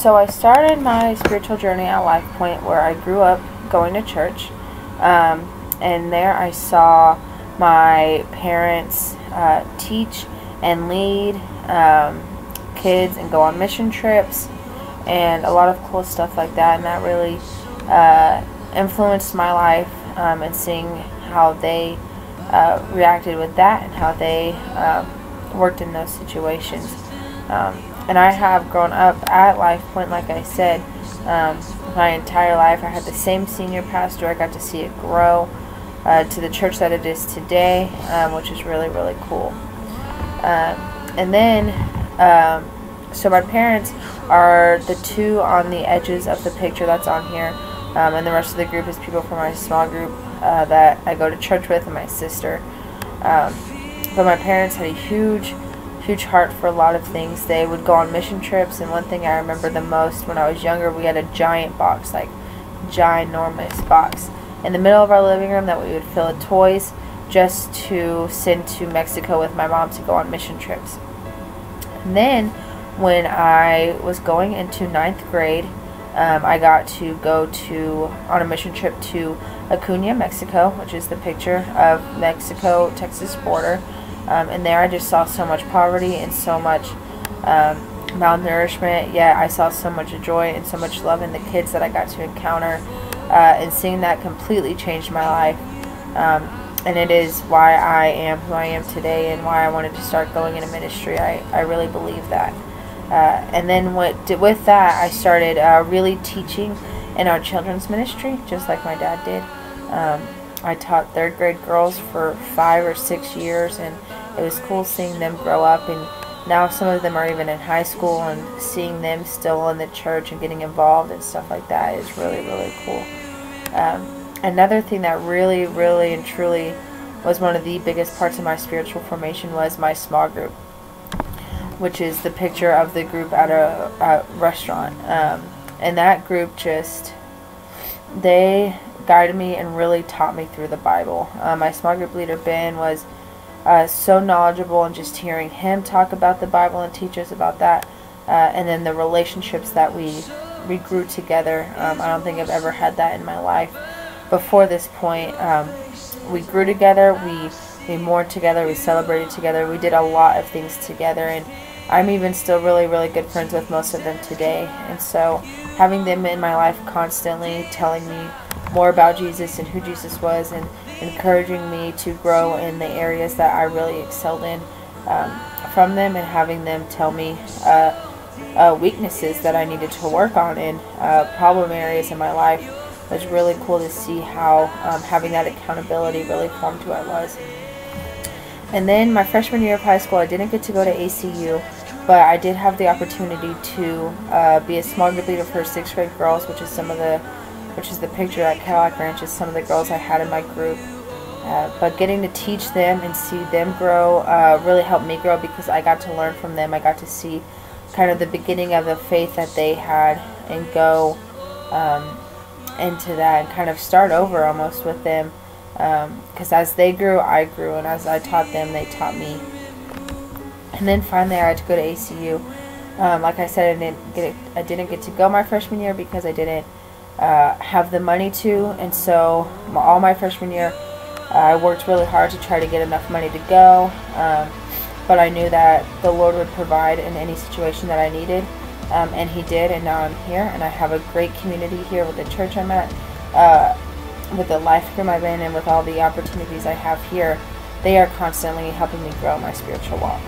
So I started my spiritual journey at Life Point, where I grew up going to church, and there I saw my parents teach and lead kids and go on mission trips and a lot of cool stuff like that, and that really influenced my life, and seeing how they reacted with that and how they worked in those situations. And I have grown up at Life Point, like I said, my entire life. I had the same senior pastor. I got to see it grow to the church that it is today, which is really, really cool. And then, so my parents are the two on the edges of the picture that's on here, and the rest of the group is people from my small group that I go to church with, and my sister. But my parents had a huge heart for a lot of things. They would go on mission trips, and one thing I remember the most when I was younger, we had a giant box, like ginormous box, in the middle of our living room that we would fill with toys just to send to Mexico with my mom to go on mission trips. And then when I was going into 9th grade, I got to go on a mission trip to Acuña, Mexico, which is the picture of Mexico-Texas border. And there I just saw so much poverty and so much malnourishment, yet I saw so much joy and so much love in the kids that I got to encounter, and seeing that completely changed my life. And it is why I am who I am today, and why I wanted to start going into ministry. I really believe that. And then with that, I started really teaching in our children's ministry, just like my dad did. I taught 3rd grade girls for 5 or 6 years, and it was cool seeing them grow up, and now some of them are even in high school, and seeing them still in the church and getting involved and stuff like that is really, really cool. Another thing that really, really and truly was one of the biggest parts of my spiritual formation was my small group, which is the picture of the group at a restaurant. And that group they guided me and really taught me through the Bible. My small group leader, Ben, was so knowledgeable, and just hearing him talk about the Bible and teach us about that, and then the relationships that we grew together. I don't think I've ever had that in my life before this point. We grew together, we mourned together, we celebrated together, we did a lot of things together, and I'm even still really, really good friends with most of them today. And so having them in my life constantly telling me more about Jesus and who Jesus was, and encouraging me to grow in the areas that I really excelled in from them, and having them tell me weaknesses that I needed to work on in problem areas in my life, was really cool to see how having that accountability really formed who I was. And then my freshman year of high school, I didn't get to go to ACU, but I did have the opportunity to be a small group leader for 6th grade girls, which is the picture at Cadillac Ranch, is some of the girls I had in my group. But getting to teach them and see them grow really helped me grow, because I got to learn from them. I got to see kind of the beginning of the faith that they had, and go into that and kind of start over almost with them. Because as they grew, I grew, and as I taught them, they taught me. And then finally I had to go to ACU. Like I said, I didn't get to go my freshman year because I didn't have the money to, and so all my freshman year I worked really hard to try to get enough money to go, but I knew that the Lord would provide in any situation that I needed, and He did, and now I'm here, and I have a great community here with the church I'm at, with the life group I'm in, and with all the opportunities I have here. They are constantly helping me grow my spiritual walk.